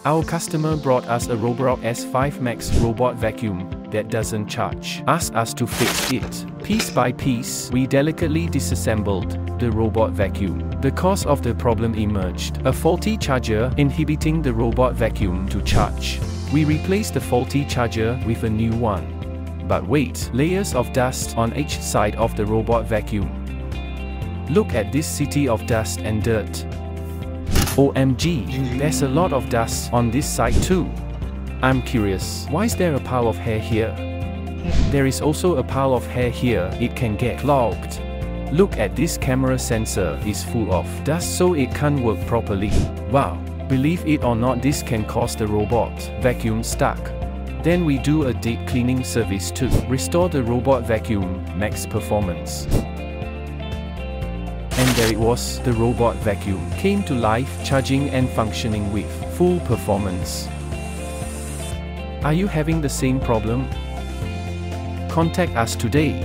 Our customer brought us a Roborock S5 Max robot vacuum that doesn't charge. Asked us to fix it. Piece by piece, we delicately disassembled the robot vacuum. The cause of the problem emerged: a faulty charger inhibiting the robot vacuum to charge. We replaced the faulty charger with a new one. But wait, layers of dust on each side of the robot vacuum. Look at this city of dust and dirt. OMG, there's a lot of dust on this side too. I'm curious, why is there a pile of hair here? There is also a pile of hair here, it can get clogged. Look at this camera sensor, is full of dust so it can't work properly. Wow, believe it or not, this can cause the robot vacuum stuck. Then we do a deep cleaning service to restore the robot vacuum max performance. And there it was, the robot vacuum came to life, charging and functioning with full performance. Are you having the same problem? Contact us today.